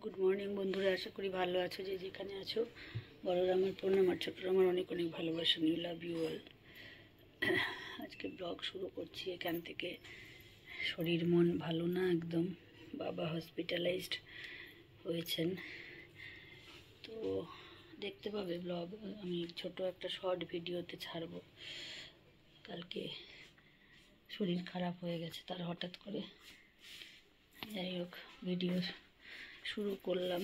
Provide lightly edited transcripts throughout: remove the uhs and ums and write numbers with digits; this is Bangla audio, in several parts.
গুড মর্নিং বন্ধুরা, আশা করি ভালো আছো। যে যেখানে আছো, বড়রা আমার প্রণাম আর ছোটরা আমার অনেক অনেক ভালোবাসা। You love you all. আজকে ব্লগ শুরু করছি এখান থেকে। শরীর মন ভালো না একদম, বাবা হসপিটালাইজড হয়েছেন। তো দেখতে পাবে ব্লগ, আমি ছোট একটা শর্ট ভিডিওতে ছাড়বো। কালকে শরীর খারাপ হয়ে গেছে তার হঠাৎ করে। যাই হোক, ভিডিও শুরু করলাম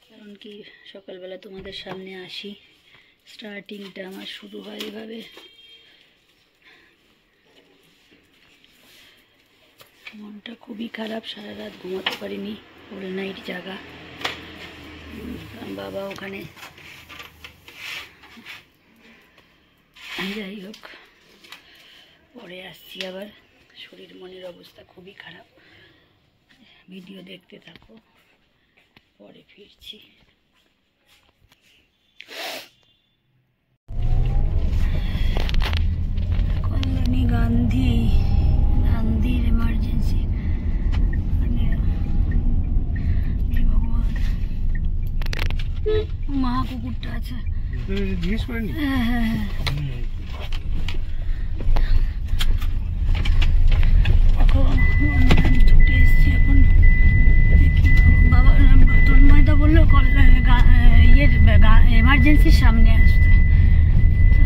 কারণ কি সকালবেলা তোমাদের সামনে আসি, স্টার্টিংটা আমার শুরু হয় এভাবে। মনটা খুবই খারাপ, সারা রাত ঘুমাতে পারিনি, হোল নাইট জাগা। বাবা ওখানে। যাই হোক, পরে আসছি আবার। শরীর মনের অবস্থা খুবই খারাপ, ভিডিও দেখতে থাকো, পরে ফিরছি। কল্যাণী গান্ধীর এমার্জেন্সি। ভগবান, মা কুকুরটা আছে। হ্যাঁ হ্যাঁ হ্যাঁ, ছুটে এসছি এখন। বাবা তন্ময়দা বললো ইয়ের এমার্জেন্সির সামনে আসতে,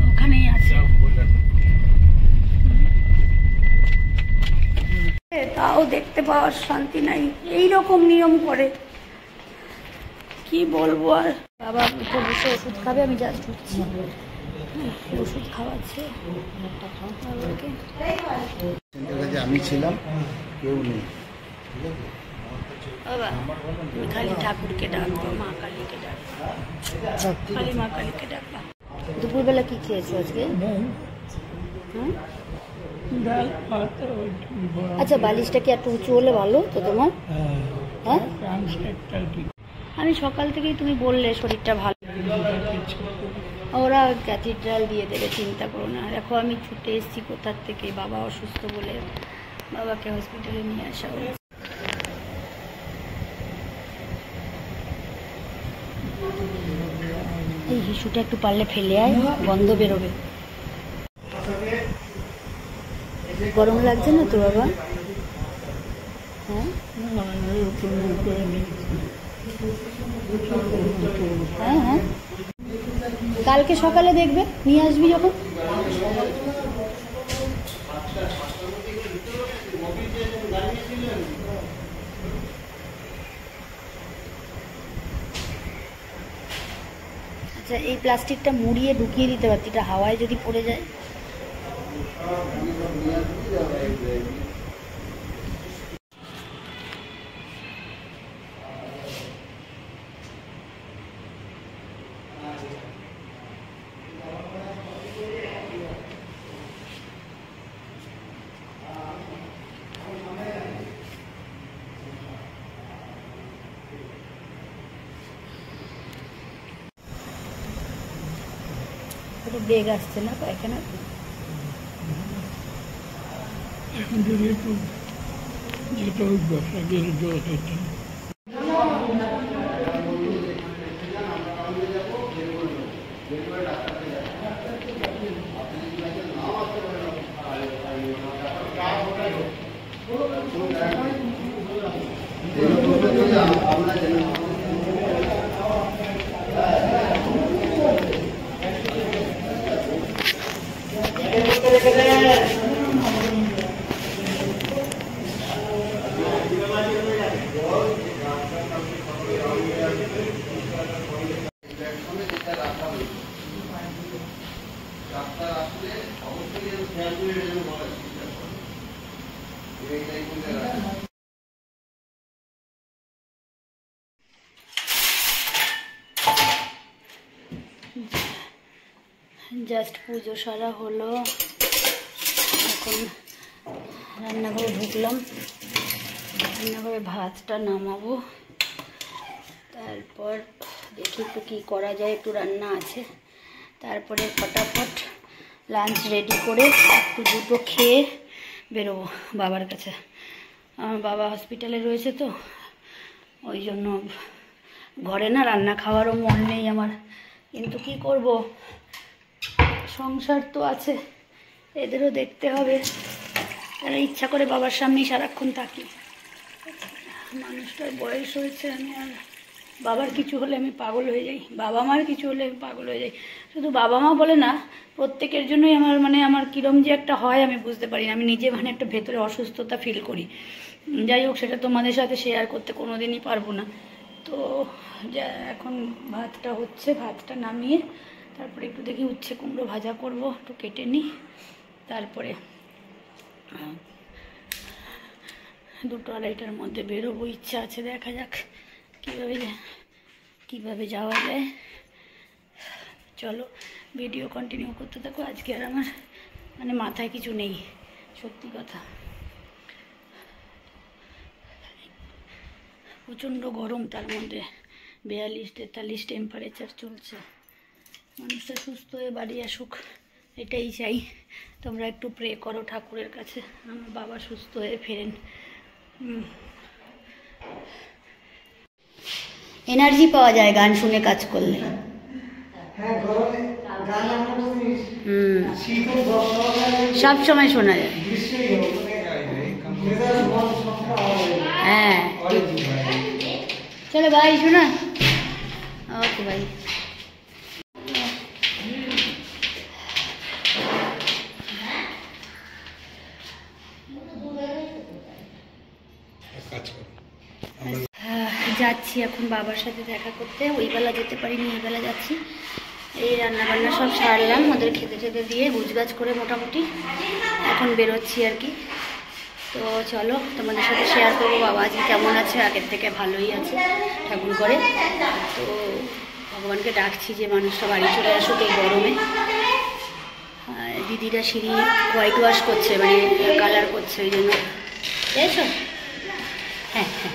ওখানেই আছে। তাও দেখতে পাওয়ার শান্তি নাই, এইরকম নিয়ম করে কি বলবো আর। বাবা উঠে বসে ওষুধ খাবে, আমি জাস্ট ঢুকছি, ওষুধ খাওয়াচ্ছে বাবাকে। আমি ছিলাম, কেউ নেই। বাবা তুমি খালি ঠাকুরকে ডাকবো, মা কালীকে ডাকবো, খালি মা কালীকে ডাকবা। দুপুরবেলা কি খেয়েছো আজকে? আচ্ছা, বালিশটা কি একটু উঁচু হলে ভালো তো তোমার? হ্যাঁ, আমি সকাল থেকেই তুমি বললে শরীরটা ভালো, ওরা ক্যাথিড্রাল দিয়ে দেবে, চিন্তা করো না। দেখো আমি ছুটে এসেছি কোথার থেকে, বাবা অসুস্থ বলে বাবাকে হসপিটালে নিয়ে আসা হয়েছে। এই হিসুটা একটু পারলে ফেলে আয়, গন্ধ বেরোবে। গরম লাগছে না তো বাবা? হ্যাঁ হ্যাঁ হ্যাঁ, কালকে সকালে দেখবে, নিয়ে আসবি যখন। আচ্ছা, এই প্লাস্টিকটা মুড়িয়ে ঢুকিয়ে দিতে পারতি, এটা হাওয়ায় যদি পড়ে যায়। বেগ আসছে না পায়খানা? এখন যদি একটু যেটা ওই ব্যবসা গেলে জল খেতে। জাস্ট পুজো সারা হলো, এখন রান্নাঘরে ঢুকলাম। রান্নাঘরে ভাতটা নামাবো, তারপর দেখি একটু কী করা যায়, একটু রান্না আছে। তারপরে ফটাফট লাঞ্চ রেডি করে একটু দুটো খেয়ে বেরোবো বাবার কাছে। আমার বাবা হসপিটালে রয়েছে, তো ওই জন্য ঘরে না রান্না খাওয়ারও মন নেই আমার, কিন্তু কি করব, সংসার তো আছে, এদেরও দেখতে হবে। তাহলে ইচ্ছা করে বাবার সামনেই সারাক্ষণ থাকি। মানুষটার বয়স হয়েছে, আমি আর বাবার কিছু হলে আমি পাগল হয়ে যাই, বাবা মার কিছু হলে আমি পাগল হয়ে যাই। শুধু বাবা মা বলে না, প্রত্যেকের জন্যই আমার আমার কীরম যে একটা হয় আমি বুঝতে পারি না। আমি নিজে একটা ভেতরে অসুস্থতা ফিল করি। যাই হোক, সেটা তোমাদের সাথে শেয়ার করতে কোনো দিনই পারবো না। তো এখন ভাতটা হচ্ছে, ভাতটা নামিয়ে তারপরে একটু দেখি উচ্ছে কুমড়ো ভাজা করব, একটু কেটে নিই। তারপরে 2-2:30টার মধ্যে বেরোবো, ইচ্ছা আছে, দেখা যাক কীভাবে যাওয়া যায়। চলো ভিডিও কন্টিনিউ করতে থাকো। আজকে আর আমার মাথায় কিছু নেই, সত্যি কথা। প্রচণ্ড গরম, তার মধ্যে 42-43 টেম্পারেচার চলছে। মানুষটা সুস্থ হয়ে বাড়ি আসুক, এটাই চাই। তোমরা একটু প্রে করো ঠাকুরের কাছে, আমার বাবা সুস্থ হয়ে ফেরেন। এনার্জি পাওয়া যায় গান শুনে কাজ করলে। সব সময় শোনা যায়। হ্যাঁ, চলো ভাই, শোনা। ওকে ভাই। যাচ্ছি এখন বাবার সাথে দেখা করতে। ওই বেলা যেতে পারিনি, এই বেলা যাচ্ছি। এই রান্নাবান্না সব সারলাম, ওদের খেতে দিয়ে গুছগাছ করে মোটামুটি এখন বেরোচ্ছি আর কি। তো চলো তোমাদের সাথে শেয়ার করবো বাবা আজকে কেমন আছে। আগের থেকে ভালোই আছে ঠাকুর করে। তো ভগবানকে ডাকছি যে মানুষটা বাড়ি চলে আসুক এই গরমে। দিদিরা সিঁড়ি হোয়াইট ওয়াশ করছে, কালার করছে, ওই জন্য। এসো, হ্যাঁ হ্যাঁ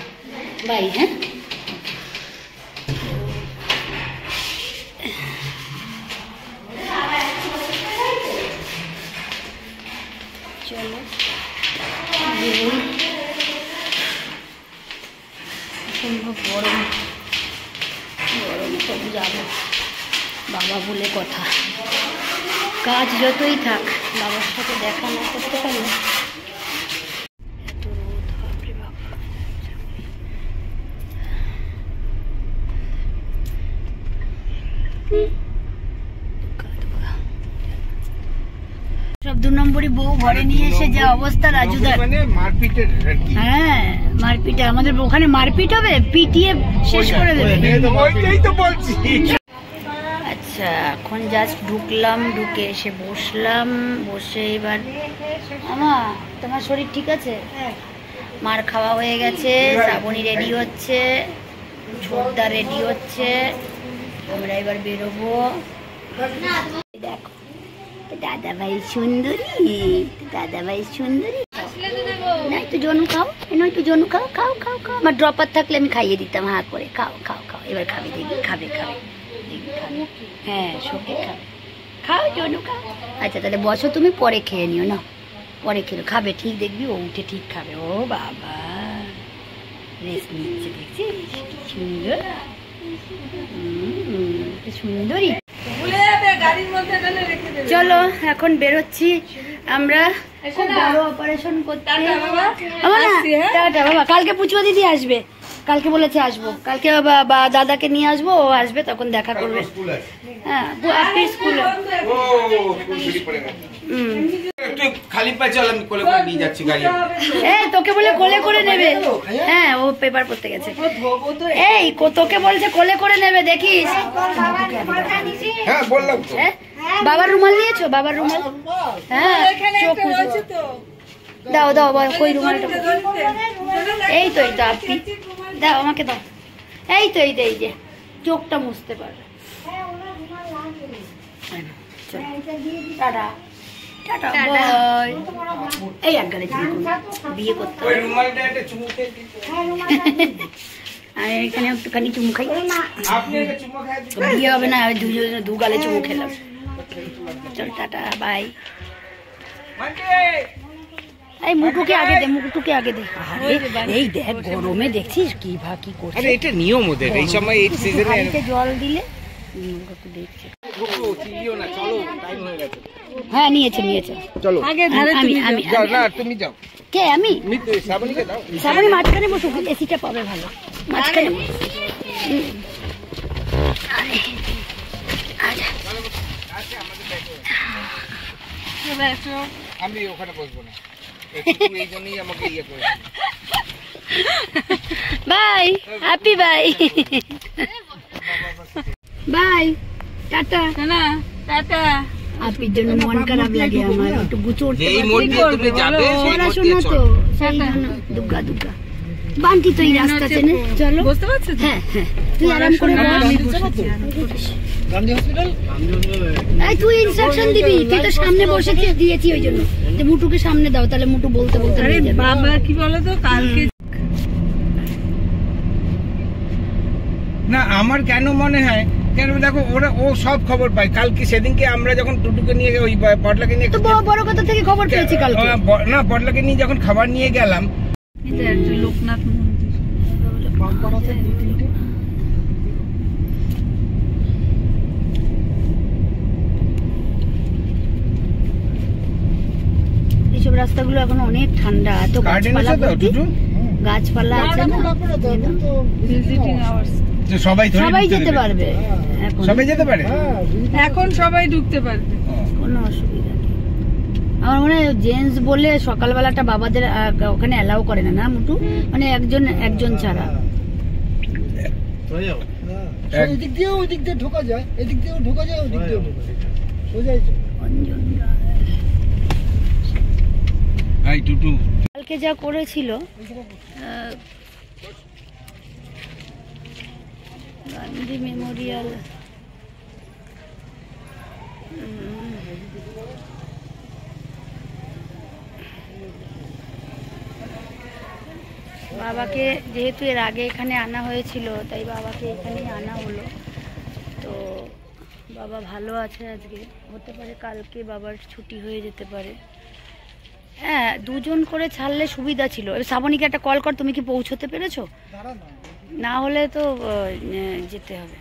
বাই। হ্যাঁ, চলো সম্ভব গরমে সব যাবো, বাবা বলে কথা। কাজ যতই থাক, বাবার সাথে দেখা না করতে পারলে এত রোদ, বাপরে বাবা। সব 2 নম্বরই বউ ঘরে নিয়ে এসে যে অবস্থা রাজুদার, হ্যাঁ মারপিটে, আমাদের ওখানে মারপিট হবে, পিটিয়ে শেষ করে দেবে। আচ্ছা, এখন জাস্ট ঢুকলাম, ঢুকে এসে বসলাম, বসে এবার আমা তোমার শরীর ঠিক আছে? মার খাওয়া হয়ে গেছে, শ্রাবণী রেডি হচ্ছে, ছোটদা রেডি হচ্ছে, আমরা এবার বেরোবো। দেখো দাদা ভাই সুন্দরী, দাদা ভাই সুন্দরী। না একটু জনু খাও, একটু জনু খাও, খাও খাও খাও। আমার ড্রপার থাকলে আমি খাইয়ে দিতাম হাঁ করে। খাও খাও খাও, এবার খাবে, দেখবি খাবে খাবে, হ্যাঁ শোকে খাবে, খাও জনু খাও। আচ্ছা তাহলে বসো তুমি, পরে খেয়ে নিও না, পরে খেলো, খাবে ঠিক, দেখবি ও উঠে ঠিক খাবে। ও বাবা রেস্ট নিচ্ছে, দেখছিস সুন্দর, সুন্দরী। চলো এখন বেরোচ্ছি আমরা, খুব বড় অপারেশন করতে। টাটা বাবা, কালকে পুচু দিদি আসবে, কালকে বলেছে আসবো, কালকে দাদাকে নিয়ে আসবো, ও আসবে তখন দেখা করবে। হ্যাঁ আপনি স্কুলে খালি পায়ে চল, আমি কোলে করে নিয়ে যাচ্ছি গাড়ি। এই তোকে বলে কোলে করে নেবে, হ্যাঁ ও পেপার পড়তে গেছে। এই তোকে বলছে কোলে করে নেবে, দেখিস। হ্যাঁ বললাম তো। বাবার রুমাল নিয়েছো? বাবার রুমাল, হ্যাঁ চোখ দাও দাও, কই রুমালটা? এই তো এই তো আপনি দাও, আমাকে দাও। এই তো এই যে চোখটা মুছতে পারবে। Tata tata bye. এই এক গাড়ি বিয়ে করতে হবে, আমি এখানে একটুখানি চুমু খাই। বিয়ে হবে না, দুজনে 2 গালে চুমু খেলাম। চল টাটা বাই। এই মুটুকে আগে দে, মুটুকে আগে দে। এই দেখ গরমে দেখছিস কি করছে। আরে এটা নিয়ম ওদের, এই সময় এই সিজনে বাড়িতে জল দিলে দেখছি। না, চলো টাইম হয়ে গেছে। হ্যাঁ নিয়েছে চলো আমি যাও না, তুমি যাও। কে আমি শ্রাবণীকে দাও। সামনে মাঝখানে বসুক, এসিটা পাবে ভালো মাঝখানে। আমি ওখানে বসবো না, এই জন্যই আমাকে ইয়ে করে। বাই, হ্যাপি বাই, বাই, টাটা। না টাটা। আপির জন্য মন খারাপ লাগে আমার, একটু গুছো উঠতে এই মোড় দিয়ে তুমি যাবে, সেই মোড় দিয়ে পড়াশোনা তো সেই জন্য দুগ্গা বান্টি তো এই রাস্তা চেনে। চলো, বুঝতে পারছো? হ্যাঁ তুই আরাম করে বস। গান্ধী হসপিটাল এই তুই ইনস্ট্রাকশন দিবি, তুই তো সামনে বসে দিয়েছি ওই জন্য যে মুটুকে সামনে দাও, তাহলে মুটু বলতে আরে বাবা কি বলো তো কালকে না। আমার কেন মনে হয়, কেন দেখো ও সব খবর পায়। কালকে সেদিনকে আমরা যখন টুটুকে নিয়ে ওই পটলাকে নিয়ে, তো বড় কথা থেকে খবর পেয়েছি কালকে। না, পটলাকে নিয়ে যখন খাবার নিয়ে গেলাম, এটা একটা লোকনাথ মন্দির। এইসব রাস্তাগুলো এখন অনেক ঠান্ডা, এত গাছপালা গাছপালা আছে না, সবাই যেতে পারবে। সবাই যেতে পারে এখন, সবাই ঢুকতে পারবে, কোনো অসুবিধা নেই। আমার মনে হয় জেন্টস বলে সকালবেলাটা বাবাদের ওখানে অ্যালাউ করে না, না মুটু? মানে একজন ছাড়া। এদিক দিয়ে ওই দিক দিয়ে ঢোকা যায়, এদিক দিয়েও ঢোকা যায়, ওই দিক দিয়েও ঢোকা যায়, সোজাই তো। কালকে যা করেছিল গান্ধী মেমোরিয়াল, বাবাকে যেহেতু এর আগে এখানে আনা হয়েছিল, তাই বাবাকে এখানেই আনা হলো। তো বাবা ভালো আছে আজকে, হতে পারে কালকে বাবার ছুটি হয়ে যেতে পারে। হ্যাঁ, দুজন করে ছাড়লে সুবিধা ছিল। শ্রাবণীকে একটা কল কর, তুমি কি পৌঁছতে পেরেছো? না হলে তো যেতে হবে।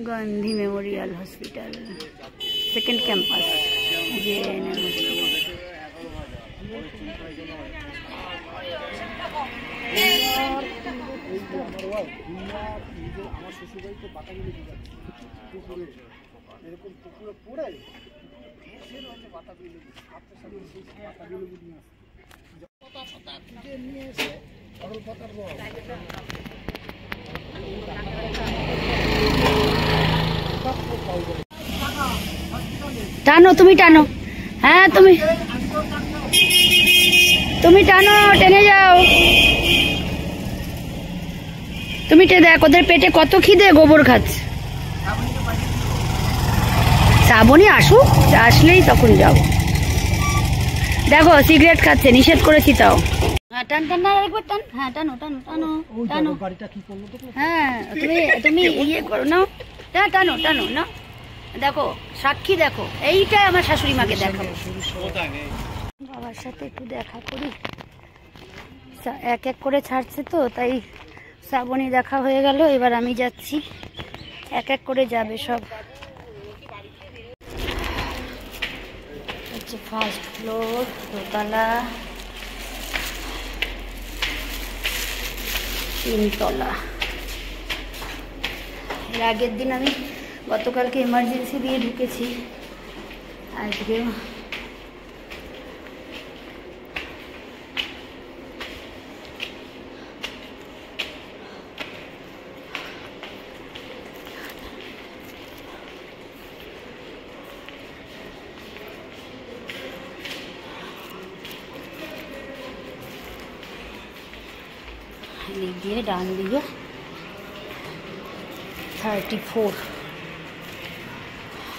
Gandhi memorial hospital, second campus, JNM hospital. টানো, তুমি টানো। হ্যাঁ তুমি টানো, টেনে যাও। তুমি দেখ ওদের পেটে কত খিদে, গোবর খাচ্ছে। শ্রাবণী আসুক, আসলেই তখন যাব। দেখো সিগারেট খাচ্ছে, নিষেধ করেছি তাও। হ্যাঁ টান টান, না একবার টান। হ্যাঁ টানো টানো টানো টানো। হ্যাঁ তুমি ইয়ে করো না, টানো টানো না। দেখো সাক্ষী, দেখো এইটাই আমার শাশুড়ি মাকে দেখাবো। বাবার সাথে একটু দেখা করি, এক এক করে ছাড়ছে তো, তাই শ্রাবণী দেখা হয়ে গেল, এবার আমি যাচ্ছি। এক এক করে যাবে সব। হচ্ছে ফার্স্ট ফ্লোর, দোতলা, 3 তলা। এর আগের দিন আমি গতকালকে এমার্জেন্সি দিয়ে ঢুকেছি, আজকেও দিক দিয়ে ডান দিকে 34।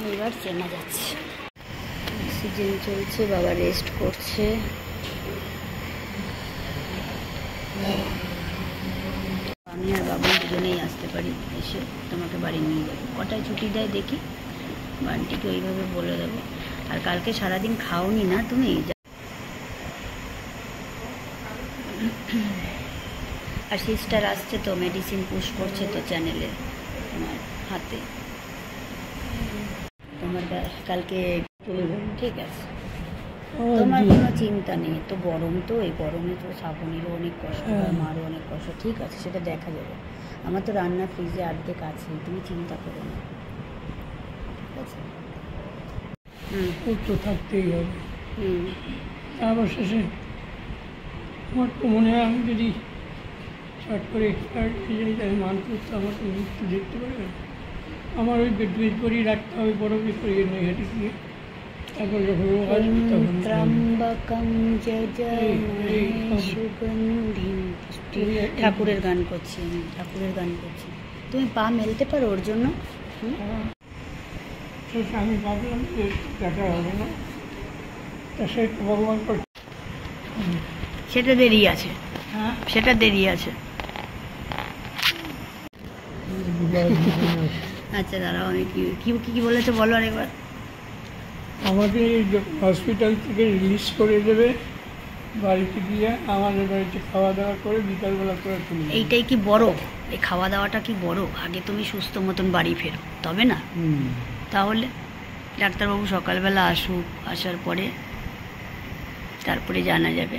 এবার চেনা যাচ্ছে। অক্সিজেন চলছে, বাবা রেস্ট করছে। আমি আর বাবু দুজনেই আসতে পারি, এসে তোমাকে বাড়ি নিয়ে যাবো। কটায় ছুটি দেয় দেখি, বাড়িটিকে ওইভাবে বলে দেবো। আর কালকে সারাদিন খাওনি না তুমি? আর সিস্টার আসছে তো, মেডিসিন পুশ করছে তো চ্যানেলে তোমার হাতে। তোমার কালকে চলে যাবে, ঠিক আছে? তোমার কোনো চিন্তা নেই। তো গরম, তো এই গরমে তো শ্রাবণীরও অনেক কষ্ট হয়, মারও অনেক কষ্ট। ঠিক আছে, সেটা দেখা যাবে। আমার তো রান্না ফ্রিজে অর্ধেক আছে, তুমি চিন্তা করো না, ঠিক আছে? তো থাকতেই হবে। হুম। তারপর শেষে আমার তো মনে হয় আমি যদি শর্ট করে এক্সপার্ট হয়ে যাই, তাহলে মানুষ তো আমাকে মৃত্যু দেখতে পারবে। আমার ওই বেড করেই রাখতে হবে, বরফে করিয়ে নিয়ে হেঁটে গিয়ে। তারপর যখন রোগ আসবে তখন ত্রম্বকম যজামহে সুগন্ধিম পুষ্টিবর্ধনম। ঠাকুরের গান করছি আমি, ঠাকুরের গান করছি। তুমি পা মেলতে পারো ওর জন্য? শেষে আমি ভাবলাম যে দেখা হবে না, তা সে ভগবান করছে। সেটা দেরি আছে, হ্যাঁ, সেটা দেরি আছে। আচ্ছা দাঁড়াও, আমি কি কি কি বলেছো বলো আরেকবার। আমাকে হসপিটাল থেকে রিলিজ করে দেবে, বাড়িতে গিয়ে আমাদের বাড়িতে খাওয়া দাওয়া করে বিকালবেলা করে তুলি। এইটাই কি বড়? এই খাওয়া দাওয়াটা কি বড়? আগে তুমি সুস্থ মতন বাড়ি ফেরো, তবে না? তাহলে ডাক্তারবাবু সকালবেলা আসুক, আসার পরে তারপরে জানা যাবে।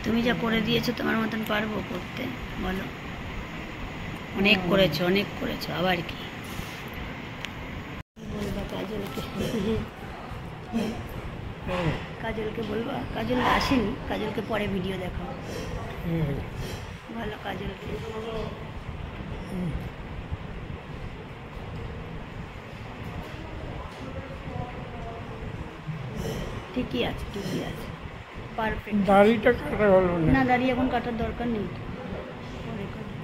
তুমি যা করে দিয়েছো তোমার মতন পারবো করতে, বলো? অনেক করেছো, অনেক করেছো, আবার কি বলবা কাজলকে? কাজলকে বলবা? কাজল আসেনি, কাজলকে পরে ভিডিও দেখাও, ভালো কাজলকে। ঠিকই আছে, ঠিকই আছে, পারফেক্ট। দাড়িটা কাটা হলো না, না। দাঁড়িয়ে এখন কাটার দরকার নেই, পরে কাটো।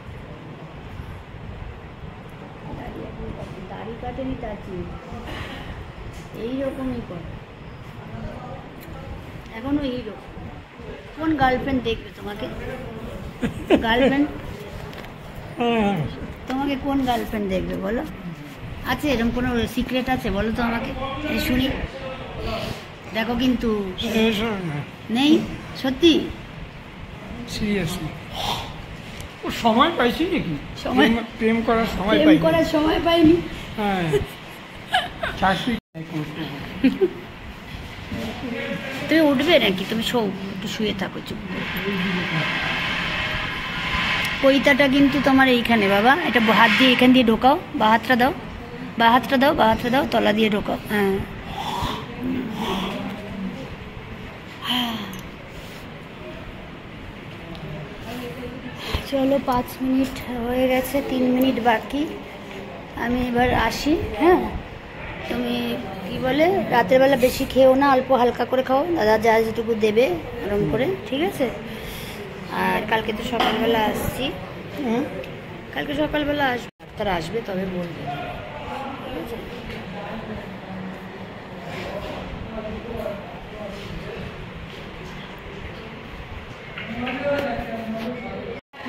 দাড়ি এখন কাটো, দাড়ি কাটেনি তার চিন্তা, এইরকমই করে এখনো এইরকম। কোন গার্লফ্রেন্ড দেখবে তোমাকে? গার্লফ্রেন্ড হ্যাঁ, তোমাকে কোন গার্লফ্রেন্ড দেখবে বলো? আছে এরকম কোনো সিক্রেট আছে বলো তো আমাকে, এই শুনি। দেখো কিন্তু এসব না, নেই, সত্যি। সিরিয়াসলি ও সময় পাইছি নাকি? সময়? প্রেম করার সময় প্রেম পাই করার সময় পাইনি। হ্যাঁ, চাকরি করতে হবে। তুমি উঠবে নাকি? তুমি শো, একটু শুয়ে থাকো চুপ করে। পৈতাটা কিন্তু তোমার এইখানে বাবা, এটা হাত দিয়ে এখান দিয়ে ঢোকাও, বা হাতটা দাও, বা হাতটা দাও, বা হাতটা দাও, তলা দিয়ে ঢোকাও। হ্যাঁ, চলো 5 মিনিট হয়ে গেছে, 3 মিনিট বাকি। আমি এবার আসি। হ্যাঁ, তুমি কি বলে রাতের বেলা বেশি খেও না, অল্প হালকা করে খাও, দাদা যা যেটুকু দেবে ওরম করে, ঠিক আছে? আর কালকে তো সকালবেলা আসছি, কালকে সকালবেলা আসবে, ডাক্তার আসবে তবে বলবে, ঠিক আছে?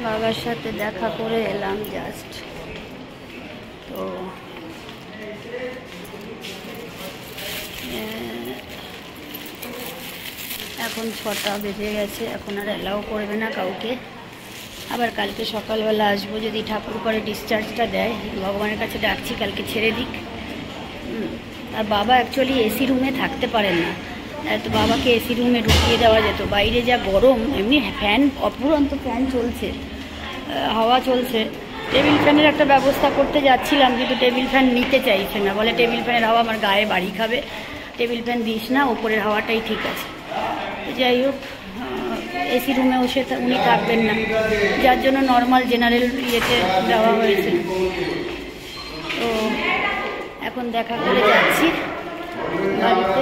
বাবার সাথে দেখা করে এলাম জাস্ট, তো এখন 6টা বেজে গেছে, এখন আর অ্যালাউ করবে না কাউকে। আবার কালকে সকালবেলা আসবো, যদি ঠাকুর করে ডিসচার্জটা দেয়। ভগবানের কাছে ডাকছি কালকে ছেড়ে দিক। আর বাবা অ্যাকচুয়ালি এসি রুমে থাকতে পারেন না, তো বাবাকে এসি রুমে ঢুকিয়ে দেওয়া যেত। বাইরে যা গরম, এমনি ফ্যান অপুরন্ত ফ্যান চলছে, হাওয়া চলছে। টেবিল ফ্যানের একটা ব্যবস্থা করতে যাচ্ছিলাম, কিন্তু টেবিল ফ্যান নিতে চাইছে না, বলে টেবিল ফ্যানের হাওয়া আমার গায়ে বাড়ি খাবে, টেবিল ফ্যান দিস না, ওপরের হাওয়াটাই ঠিক আছে। যাই হোক, এসি রুমেও উনি থাকবেন না, যার জন্য নর্মাল জেনারেল ইয়েতে দেওয়া হয়েছে। তো এখন দেখা করে যাচ্ছি বাড়িতে,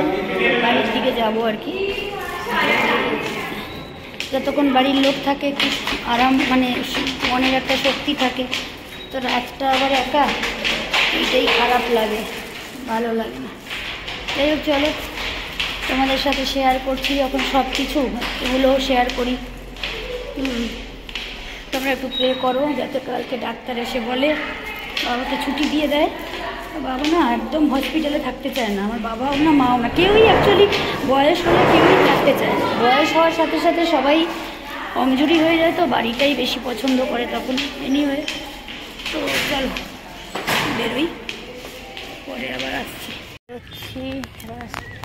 বাড়ির দিকে যাবো আর কি। যতক্ষণ বাড়ির লোক থাকে একটু আরাম, মানে মনের একটা শক্তি থাকে, তো রাতটা আবার একা, এইটাই খারাপ লাগে, ভালো লাগে না। যাই হোক চলো, তোমাদের সাথে শেয়ার করছি যখন সব কিছু, এগুলোও শেয়ার করি। তোমরা একটু প্রে করো যাতে কালকে ডাক্তার এসে বলে বাবাকে ছুটি দিয়ে দেয়। বাবা না একদম হসপিটালে থাকতে চায় না, আমার বাবাও না মাও না, কেউই অ্যাকচুয়ালি বয়স হলে কেউই থাকতে চায় না। বয়স হওয়ার সাথে সাথে সবাই কমজোরি হয়ে যায়, তো বাড়িটাই বেশি পছন্দ করে তখন। এনিওয়ে, তো চলো বেরোই, পরে আবার আসছি।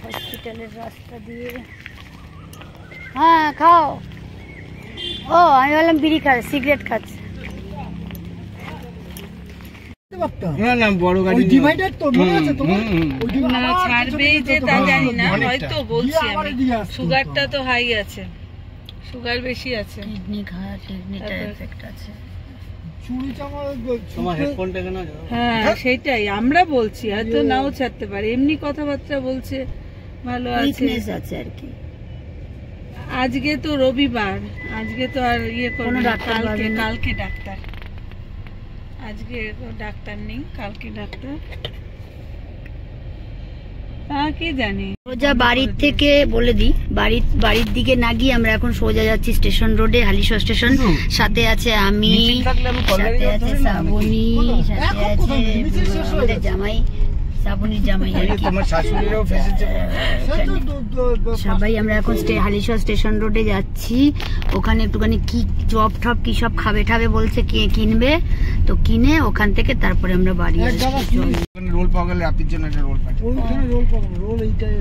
হসপিটালের রাস্তা দিয়ে। হ্যাঁ খাও। ও আমি বললাম বিড়ি খাচ্ছে, সিগারেট খাচ্ছে। না না বড় গাড়ি ডিভাইডার তো মনে আছে তোমার? ওই ডিভাইডার না ছাড়বেই যে তা জানি না, হয়তো বলছি আমি সুগারটা তো হাই আছে, সুগার বেশি আছে, কিডনিটা এফেক্ট আছে। চুরি চামা তোমার হেডফোনটা কেন? হ্যাঁ সেটাই আমরা বলছি, হয়তো নাও ছাড়তে পারে, এমনি কথাবার্তা বলছে ভালো আছে আছে আর কি। আজকে তো রবিবার, আজকে তো আর ইয়ে করবে না, কালকে ডাক্তার, আজকে ডাক্তার নেই, কালকে ডাক্তার। হ্যাঁ কি জানি। সোজা বাড়ির থেকে বলে দিই, বাড়ির দিকে না গিয়ে আমরা এখন সোজা যাচ্ছি স্টেশন রোডে, হালিশহর স্টেশন। সাথে আছে আমি, সাথে আছে শ্রাবণী, সাথে আছে আমাদের জামাই, শ্রাবণীর জামাই আর কি। তোমার শাশুড়িরাও ফেসেছে। সবাই আমরা এখন হালিশহর স্টেশন রোডে যাচ্ছি। ওখানে একটুখানি কি চপ টপ কি সব খাবে ঠাবে বলছে, কে কিনবে, তো কিনে ওখান থেকে তারপরে আমরা বাড়ি আসছি। রোল পাওয়া গেলে আপির জন্য একটা রোল পাঠাবো। ওইখানে রোল পাবো, রোল এইটাই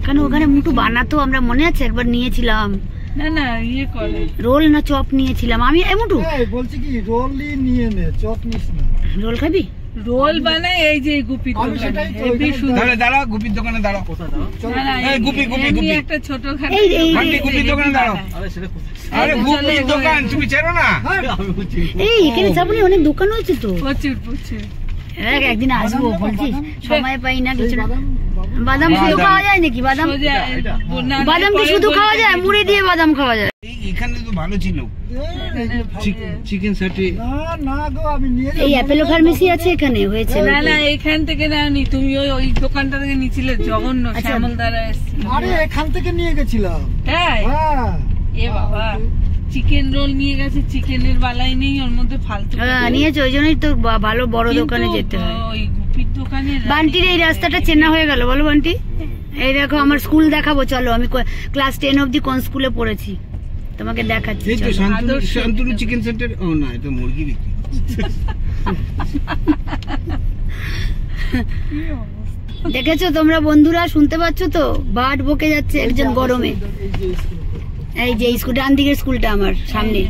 কেন ওখানে মুটু বানাতো, আমরা মনে আছে একবার নিয়েছিলাম। না না ইয়ে করে রোল না চপ নিয়েছিলাম আমি। মুটু বলছি কি রোলই নিয়ে নে, চপ নিস না। রোল খাবি? রোল বানায় এই যে গুপির আমি দোকানে, সেটাই তো হেভি ওইখানে সুন্দর। দাঁড়া গুপির দোকানে দাঁড়াও। না না এই গুপি এমনি একটা ছোটখাটো মান্টি গুপির দোকানে দাঁড়াও। আরে গুপির দোকান তুমি চেনো না? এই এখানে শ্রাবণী অনেক দোকান হয়েছে তো, প্রচুর প্রচুর। একদিন আসবো বলছি, সময় পাই না কিছু না। বাদাম শুধু খাওয়া যায় নাকি? বাদাম বাদাম কি শুধু খাওয়া যায়? মুড়ি দিয়ে বাদাম খাওয়া যায়? এখানে তো ভালো ছিল চিকেন সাটি। না গো আমি নিয়ে এই অ্যাপেলো ফার্মেসি আছে এখানে, হয়েছে না না এখান থেকে নাওনি তুমি, ওই দোকানটা থেকে নিছিলে, জঘন্য শ্যামল দ্বারা এসেছিল। আরে এখান থেকে নিয়ে গেছিলাম। তাই? হ্যাঁ এ বাবা, চিকেন রোল নিয়ে গেছে, চিকেনের বালাই নেই ওর মধ্যে, ফালতু নিয়েছে, ওই জন্যই তো ভালো বড় দোকানে যেতে হয়। ওই গুপির দোকানে বান্টির এই রাস্তাটা চেনা হয়ে গেল, বলো বান্টি। এই দেখো আমার স্কুল দেখাবো, চলো। আমি ক্লাস 10 অবধি কোন স্কুলে পড়েছি তোমাকে দেখাচ্ছি। এই তো শান্তনু চিকেন সেন্টার। ও না, এটা মুরগি বিক্রি। দেখেছো তোমরা বন্ধুরা, শুনতে পাচ্ছ তো? বাট বকে যাচ্ছে একজন গরমে। এই যে স্কুল, ডান দিকের স্কুলটা আমার সামনে,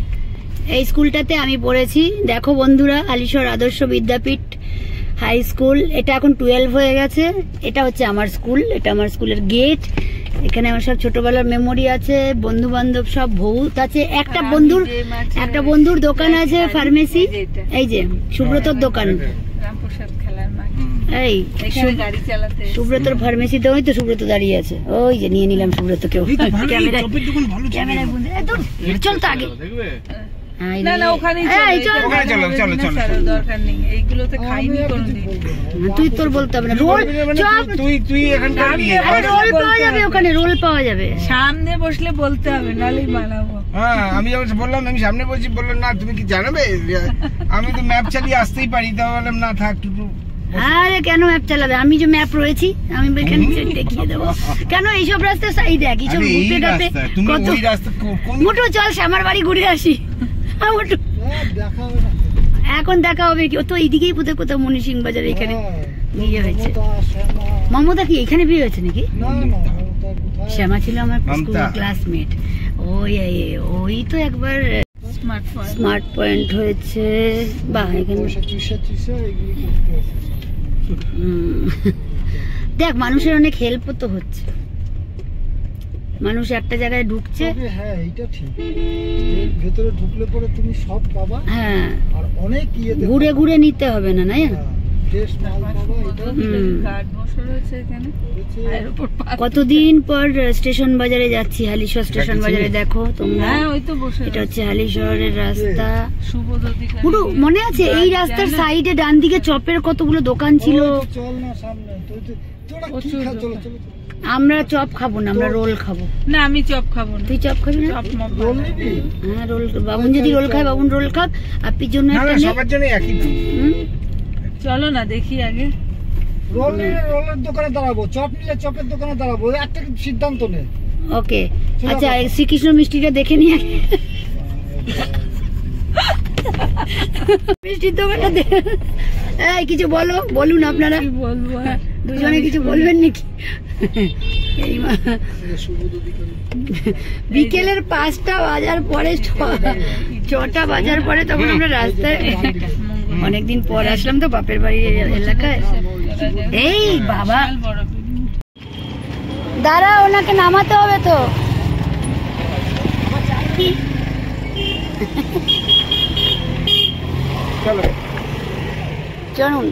এই স্কুলটাতে আমি পড়েছি। দেখো বন্ধুরা, হালিশহর আদর্শ বিদ্যাপীঠ হাই স্কুল, এটা এখন 12 হয়ে গেছে। এটা হচ্ছে আমার স্কুল, এটা আমার স্কুলের গেট। এখানে আমার সব ছোটবেলার মেমোরি আছে, বন্ধু বান্ধব সব বহুত আছে। একটা বন্ধুর দোকান আছে, ফার্মেসি। এই যে সুব্রতর দোকান, রামপ্রসাদ খেলার মাঠ, এই এখানে গাড়ি চালাতে সুব্রতর ফার্মেসিতে। ওই তো সুব্রত দাঁড়িয়ে আছে, ওই যে নিয়ে নিলাম সুব্রতকেও ক্যামেরায় বন্ধু। চল তো আগে। না না ওখানে দরকার নেই, এইগুলোতে খাইনি কোনোদিন। তুই তোর বলতে হবে না। রোল চপ তুই এখানকার রোল পাওয়া যাবে, ওখানে রোল পাওয়া যাবে। সামনে বসলে বলতে হবে, নাহলেই বানাবো। হ্যাঁ আমি যখন বললাম আমি সামনে বলছি, বললাম না তুমি কি জানাবে, আমি তো ম্যাপ চালিয়ে আসতেই পারি। তা বললাম না থাক টুটু। আরে কেন ম্যাপ চালাবে, আমি যে ম্যাপ রয়েছি, আমি এখানে দেখিয়ে দেবো। কেন এইসব রাস্তা এই দেখ, এইসব ঘুরতে ঘাটে কত। মোটো চল আমার বাড়ি ঘুরে আসি। এখন দেখা হবে কি, ও তো এইদিকেই কোথাও কোথাও মনি সিং বাজার এখানে বিয়ে হয়েছে। মমতা কি এখানে বিয়ে হয়েছে নাকি? শ্যামা ছিল আমার ক্লাসমেট। ওই তো একবার স্মার্ট পয়েন্ট হয়েছে। বাহ, এখানে দেখ মানুষের অনেক হেল্প তো হচ্ছে, মানুষ একটা জায়গায় ঢুকছে। হ্যাঁ এটা ঠিক, ভেতরে ঢুকলে পরে তুমি সব পাবা। হ্যাঁ, আর অনেক ঘুরে ঘুরে নিতে হবে না, না? ফ্রেশ মাল পাবা এটা গার্ড বসে রয়েছে এখানে পায়ের উপর পা। কতদিন পর স্টেশন বাজারে যাচ্ছি, হালিশহর স্টেশন বাজারে। দেখো তোমরা, হ্যাঁ ওই তো বসে এটা হচ্ছে হালিশহরের রাস্তা। সুবোধ অধিকারী। পুরো মনে আছে এই রাস্তার সাইডে ডান দিকে চপের কতগুলো দোকান ছিল। চল না সামনে তোরা কি খা, চলো চলো আমরা চপ খাবো না, আমরা রোল খাবো। না আমি চপ খাবো না। তুই চপ খাবি না? চপ মপ রোল নিবি? হ্যাঁ রোল, বাবুন যদি রোল খায় বাবুন রোল খাক, আপির জন্য না একটা না নে। সবার জন্য একই দাম। চলো না দেখি আগে। রোল নিলে রোলের দোকানে দাঁড়াবো, চপ নিলে চপের দোকানে দাঁড়াবো, একটা সিদ্ধান্ত নে। ওকে আচ্ছা, শ্রীকৃষ্ণ মিষ্টিটা দেখে নিয়ে মিষ্টির দোকানটা দেখে। এই কিছু বলো, বলুন আপনারা। কি বলবো আর? দুজনে কিছু বলবেন নাকি? এই বিকেলের 5টা বাজার পরে 6টা বাজার পরে তখন আমরা রাস্তায়, অনেকদিন পর আসলাম তো বাপের বাড়ির এলাকায়। এই বাবা বড় দাঁড়া, ওনাকে নামাতে হবে তো। চলো চলুন।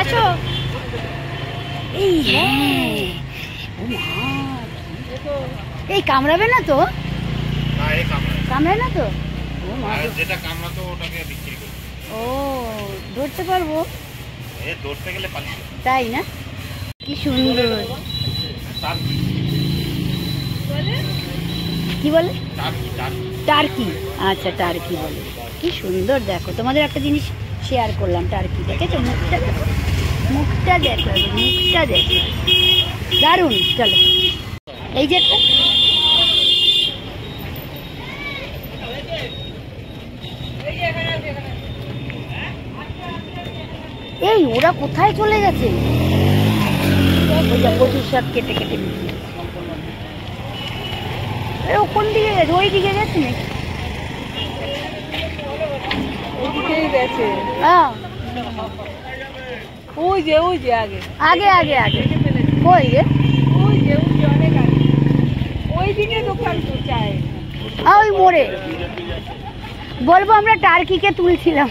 আছো এই, হ্যাঁ ও মা, এই কামড়াবে না তো? কামড়ায় না তো? ও মা, যেটা কামড়াতো ওটাকে বিক্রি করি। ও ধরতে পারবো? ধরতে গেলে পালিয়ে তাই না? কি সুন্দর। কি বলে? টার্কি। আচ্ছা টার্কি বলে। কি সুন্দর, দেখো তোমাদের একটা জিনিস শেয়ার করলাম। টার্কি দেখেছো? মুখটা দেখো, মুখটা দেখো, মুখটা দেখো, দারুণ। চলো এই যে একটা, এই ওরা কোথায় চলে গেছে? কচুর শাক কেটে কেটে নিচ্ছে। ও কোন দিকে গেছে? ওই দিকে গেছে নাকি? ওদিকেই গেছে। হ্যাঁ ওই যে আগে আগে আগে আগে কই রে? ওই যে অনেক আগে ওই দিকে দোকান তো চায়। ওই মোড়ে। বলবো আমরা টার্কিকে তুলছিলাম।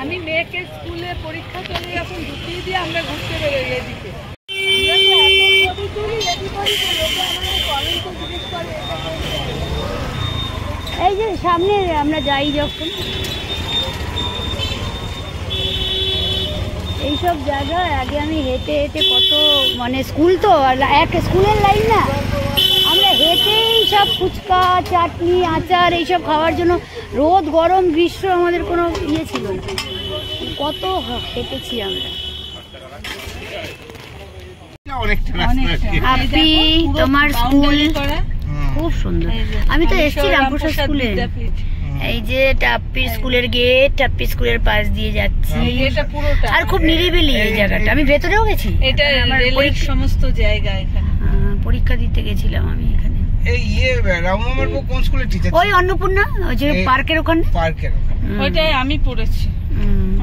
আমি মেয়েকে স্কুলে পরীক্ষা চলে যখন ঢুকিয়ে দিয়ে আমরা ঘুরতে বেরোই এদিকে। এই যে সামনে আমরা যাই যখন, এইসব জায়গায় আগে আমি হেঁটে হেঁটে কত, মানে স্কুল তো এক স্কুলের লাইন না, আমরা হেঁটেই সব ফুচকা চাটনি আচার এইসব খাওয়ার জন্য, রোদ গরম গ্রীষ্ম আমাদের কোনো ইয়ে ছিল না, কত হেঁটেছি আমরা। আপনি তোমার স্কুল খুব সুন্দর। আমি তো এসেছি রামপ্রসাদ স্কুলে। এই যে টাপ্পির স্কুলের গেট, টাপ্পি স্কুলের পাশ দিয়ে যাচ্ছি। আর খুব নিরিবিলি এই জায়গাটা। আমি ভেতরেও গেছি। এটা আমার সমস্ত জায়গা এখানে। পরীক্ষা দিতে গেছিলাম আমি এখানে। এই রামমামার কোন স্কুলের টিচার? ওই অন্নপূর্ণা, ওই যে পার্কের ওখানে। পার্কের ওখানে ওইটাই আমি পড়েছি,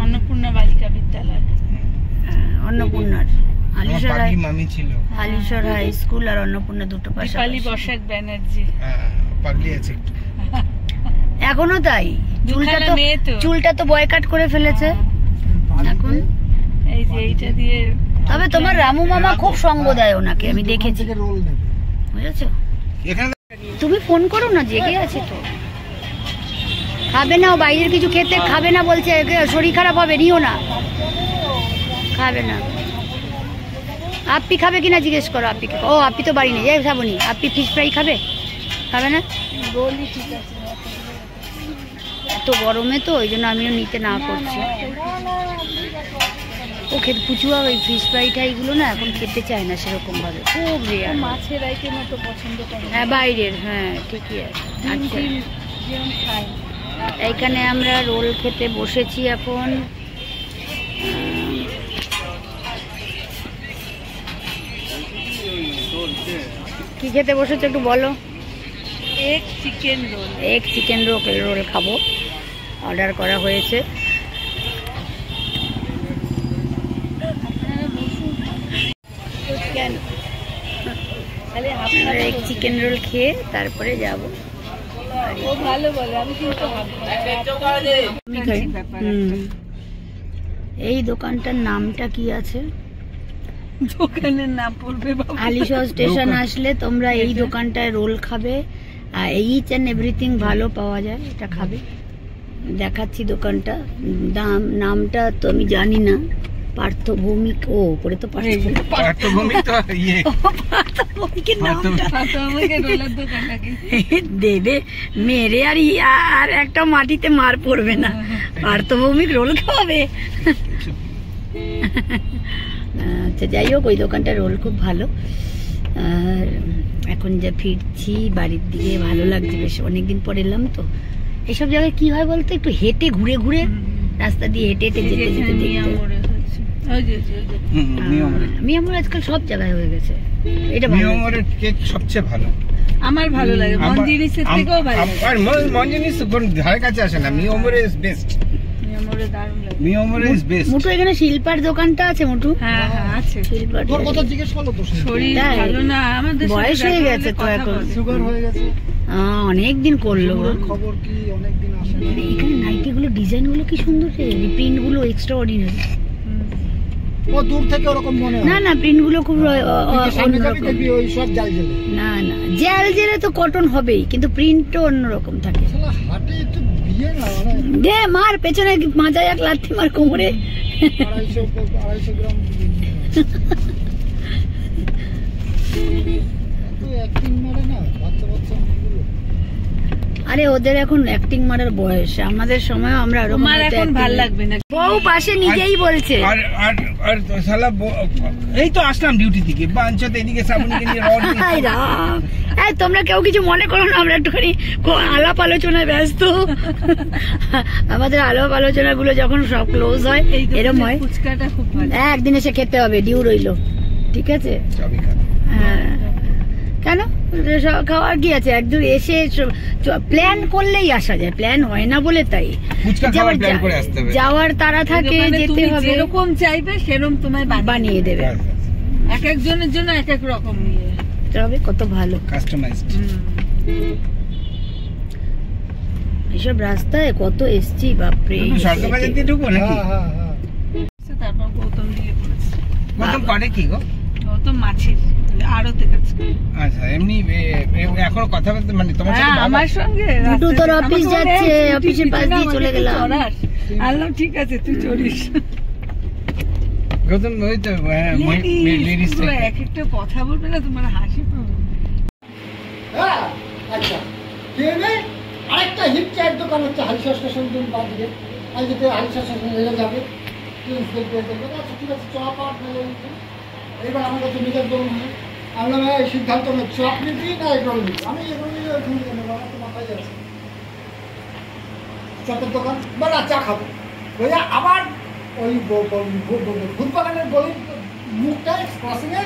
অন্নপূর্ণা বালিকা বিদ্যালয়। অন্নপূর্ণার হালিশহর হাই, মামি ছিল হালিশহর হাই স্কুল আর অন্নপূর্ণা দুটো পাশে। দীপালি বসাক ব্যানার্জি। পাগলি আছে একটু এখনো তাই। চুলটা তো বয় কাট করে ফেলেছে এখন। এই যে এইটা দিয়ে। তবে তোমার রামু মামা খুব সঙ্গ দেয় ওনাকে, আমি দেখেছি, রোল নেবে বুঝেছো? এখানে তুমি ফোন করো না, জেগে আছে তো। খাবে না, বাইরের কিছু খেতে খাবে না বলছে, শরীর খারাপ হবে, নিও না, খাবে না। আপনি খাবে কিনা জিজ্ঞেস করো আপ্পিকে। ও আপনি তো বাড়ি নেই, যাই খাবনি। আপনি ফিশ ফ্রাই খাবে? খাবে না? এত গরমে তো ওই জন্য আমিও নিতে না করছি। ও খেতে পুচুয়া ওই ফিশ ফ্রাই টাইগুলো না এখন খেতে চায় না সেরকম ভাবে, খুব রেয়ার। মাছের আইটেম তো পছন্দ করে। হ্যাঁ বাইরের, হ্যাঁ ঠিকই আছে। আচ্ছা এইখানে আমরা রোল খেতে বসেছি এখন। কি খেতে বসেছো একটু বলো। এক চিকেন রোল। এক চিকেন রোল খাবো, অর্ডার করা হয়েছে। কেন এক চিকেন রোল খেয়ে তারপরে যাব। ও ভালো বলে, আমি কিন্তু এই দোকানটার নামটা কি আছে? দোকানের নাম পড়বে আলিশা স্টেশন আসলে তোমরা এই দোকানটায় রোল খাবে, আর এইচ অ্যান্ড এভরিথিং ভালো পাওয়া যায়, এটা খাবে। দেখাচ্ছি দোকানটা, নামটা তো আমি জানি না। পার্থভৌমিক, ও পরে তো পার্থভৌমিক তো ইয়ে পার্থভৌমিকের নামটা আমাকে রোলের দোকানটাকে দেবে মেরে, আর একটা মাটিতে মার পড়বে না। পার্থভৌমিক রোল খাওয়াবে। আচ্ছা, যাই হোক, ওই দোকানটা রোল খুব ভালো। আর এখন যা ফিরছি বাড়ির দিকে, ভালো লাগছে বেশ, অনেকদিন পর এলাম তো। এইসব জায়গায় কি হয় বলতো, একটু হেঁটে ঘুরে ঘুরে রাস্তা দিয়ে হেঁটে হেঁটে যেতে যেতে মিয়ামোর আজকাল সব জায়গায় হয়ে গেছে। এটা মিয়ামোরের কেক সবচেয়ে ভালো, আমার ভালো লাগে। মঞ্জিনিসের থেকেও ভালো লাগে। আর মঞ্জিনিস কোন ধারে কাছে আসে না, মিয়ামোর ইজ বেস্ট। মিয়ামোরে দারুণ লাগে। মিয়ামোর ইজ বেস্ট। মোটু এখানে শিল্পার দোকানটা আছে। মোটু হ্যাঁ হ্যাঁ আছে। শিল্পার তোর কথা জিজ্ঞেস করলো তো, শরীর ভালো না আমাদের, বয়স হয়ে গেছে তো এখন, সুগার হয়ে গেছে। অনেকদিন করলো। খবর কি অনেকদিন আসে না। এখানে নাইটি গুলো, ডিজাইন গুলো কি সুন্দর, প্রিন্ট গুলো এক্সট্রা অর্ডিনারি। ও দূর থেকে ওরকম মনে হয় না না, প্রিন্ট গুলো খুব সামনে যাবি অন্যরকম। দেখবি ওই সব জাল জেলে। না না, জেল জেলে তো কটন হবেই, কিন্তু প্রিন্টও অন্যরকম থাকে। শালা হাটে একটু বিয়ে না মানে দে মার, পেছনে মাথায় এক লাথি মার, কোমরে। 250 গ্রাম এত অ্যাক্টিং মারে না বাচ্চা বাচ্চা মেয়েগুলো। আরে ওদের এখন অ্যাক্টিং মারার বয়স, আমাদের সময় আমরা আমার এখন ভাল লাগবে না। বউ পাশে নিজেই বলছে। আর আর আর শালা এই তো আসলাম ডিউটি থেকে, বাঞ্চতে এদিকে শ্রাবণীকে নিয়ে হায় রাম। এই তোমরা কেউ কিছু মনে করো না, আমরা একটুখানি আলাপ আলোচনায় ব্যস্ত। আমাদের আলাপ আলোচনা গুলো যখন সব ক্লোজ হয় এরকম হয়। ফুচকাটা খুব ভালো। একদিন এসে খেতে হবে, ডিউ রইলো, ঠিক আছে? হ্যাঁ, কেন খাওয়ার কি আছে, একদম এসে প্ল্যান করলেই আসা যায়, প্ল্যান হয় না বলে তাই। যাওয়ার তারা থাকে, যেতে হবে, যেরকম চাইবে সেরকম তোমায় বানিয়ে দেবে। এক একজনের জন্য এক এক রকম নিয়ে হবে, কত ভালো কাস্টমাইজড। এইসব রাস্তায় কত এসছি, বাপরে। সরকার বাজার দিয়ে ঢুকবো নাকি? হ্যাঁ হ্যাঁ। তারপর গৌতম দিয়ে পড়েছে। গৌতম করে কি গো? গৌতম মাছের আড়তে কাজ করে। আচ্ছা, এমনি এখনো কথা বলতে মানে তোমার সাথে আমার সঙ্গে দুটো তোর অফিস যাচ্ছে, অফিসের পাশ দিয়ে চলে গেলাম। আল্লাহ ঠিক আছে, তুই চড়িস। গৌতম ওই তো লেডিস এক একটা কথা বলবে না, তোমার হাসি পাবে। হ্যাঁ আচ্ছা, ট্রেনে আরেকটা হিট চায়ের দোকান হচ্ছে হালিশা স্টেশন তুমি বাদ দিয়ে, আর যেতে হালিশা স্টেশন রেলে যাবে, ট্রেন দেখবে। আচ্ছা ঠিক আছে, চা পাট মেলে এইবার আমার কাছে নিজের দোকান হয়। আমি ভাই সিদ্ধান্ত নেই, চপ নিবি না এগরোল নিবি। আমি এগরোল নিয়ে ওইখানে যাবো, আমার তো মাথায় আছে চপের দোকান, বলা চা খাবো। বইয়া আবার ওই ভূতবাগানের গলির মুখটা ক্রসিংয়ে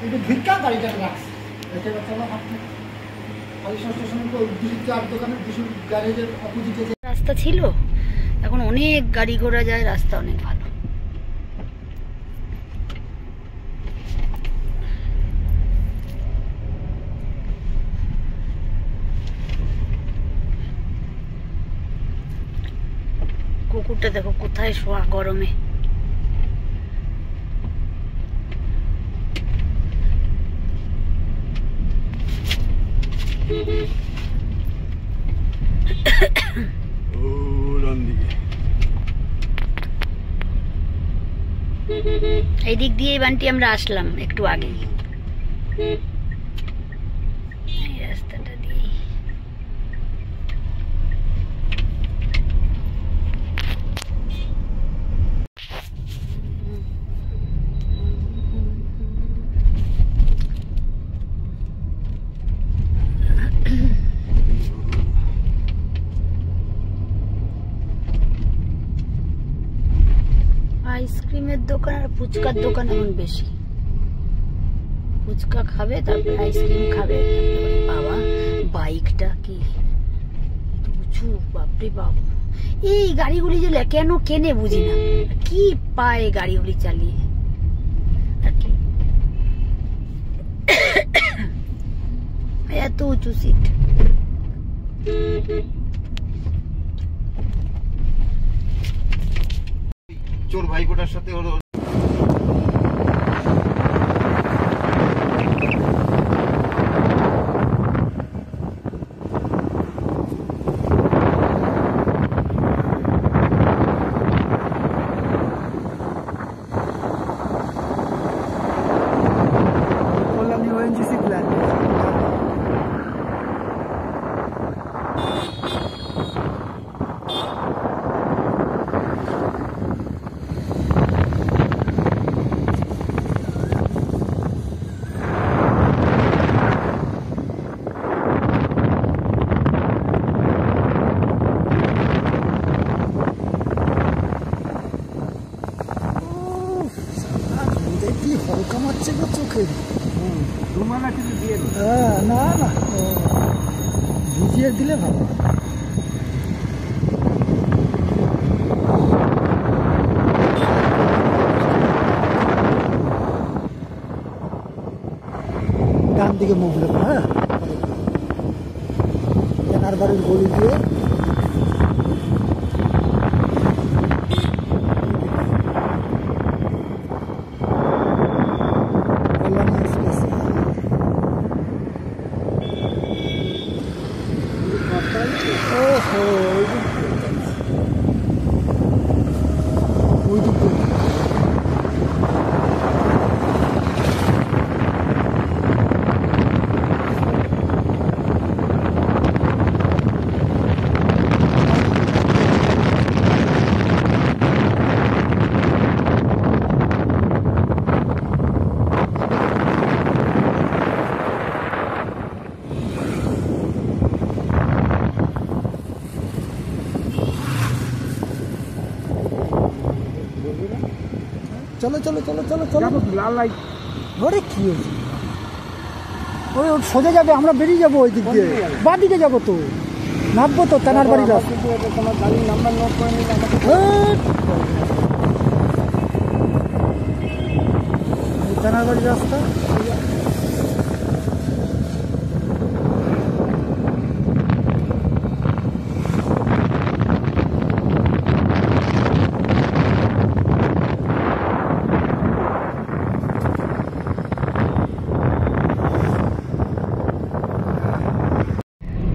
একটু ভিক্ষা গাড়িটাকে রাখছে, রেখে গেছে আমার হাত থেকে। হালিশা স্টেশনের চার দোকানের দুশো গ্যারেজের অপোজিটে রাস্তা ছিল, এখন অনেক গাড়ি ঘোড়া যায়, রাস্তা অনেক ভালো। কুকুরটা দেখো কোথায় শোয়া গরমে। এই দিক দিয়ে বান্টি আমরা আসলাম একটু আগে, এই রাস্তাটা দিয়ে। আইসক্রিমের দোকান আর ফুচকার দোকান এখন বেশি। ফুচকা খাবে, তারপরে আইসক্রিম খাবে, তারপরে বাবা বাইকটা কি উঁচু, বাপরে বাপ। এই গাড়িগুলি যে কেন কেনে বুঝি না, কি পায় গাড়িগুলি চালিয়ে আর কি। এত উঁচু সিট। চোর ভাইপোটার সাথে ওর চোখে রুমাল আছে দিয়ে না না ভিজিয়ে দিলে ভালো। ডান দিকে মুখ দেবো, হ্যাঁ, কেনার বাড়ির গলি দিয়ে চলো চলো চলো চলো চলো। লাল লাইট ওরে কি হয়েছে, ওরে সোজা যাবে, আমরা বেরিয়ে যাবো ওই দিক দিয়ে, বা দিকে যাবো তো, নামবো তো তেনার বাড়ির রাস্তা। তোমার গাড়ির নাম্বার নোট করে নিলে তেনার বাড়ির রাস্তা।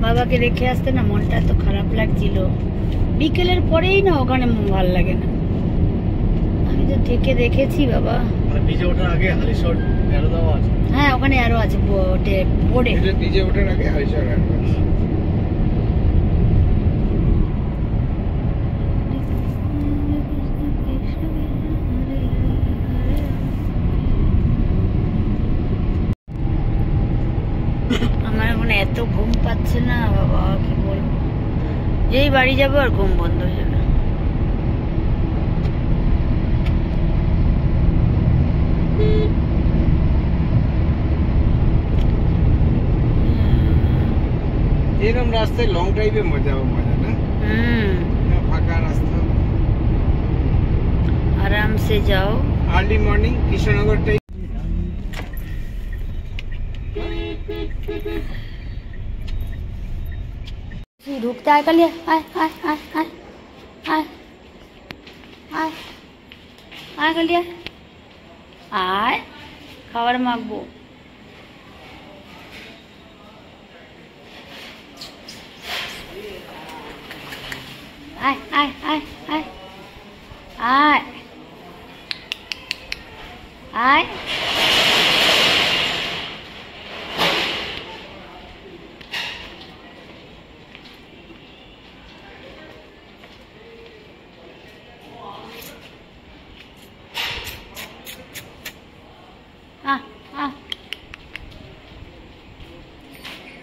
বাবাকে রেখে আসতে না মনটা এত খারাপ লাগছিল, বিকেলের পরেই না ওখানে ভালো লাগে না। আমি তো থেকে দেখেছি বাবা। ডিজে ওঠার আগে হালিশহর অ্যারো দেওয়া আছে। হ্যাঁ ওখানে আরো আছে বোর্ডে। ডিজে ওঠার আগে হালিশহর আমার এখন এত ঘুম পাচ্ছে না বাবা, কি বলবো, যেই বাড়ি যাবো আর ঘুম বন্ধ হয়ে যাবে। এরকম রাস্তায় লং ড্রাইভে মজা না। ফাঁকা রাস্তা, आराम से जाओ। Early morning Krishnanagar type. ঢুকতে আয় কালিয়া, আয় আয় আয় আয় আয় আয় আয় কালিয়া আয়, খাবার মাখবো। আয় আয় আয় আয় আয় আয়।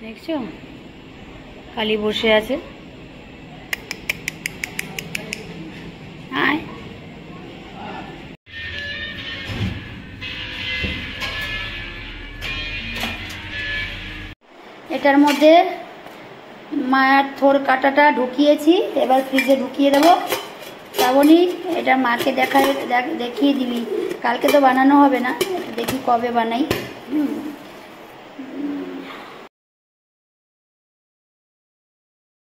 দেখছো কালি বসে আছে। আয় এটার মধ্যে মায়ের থোর কাটাটা ঢুকিয়েছি, এবার ফ্রিজে ঢুকিয়ে দেবো। শ্রাবণী এটা মাকে দেখিয়ে দিবি, কালকে তো বানানো হবে না, দেখি কবে বানাই।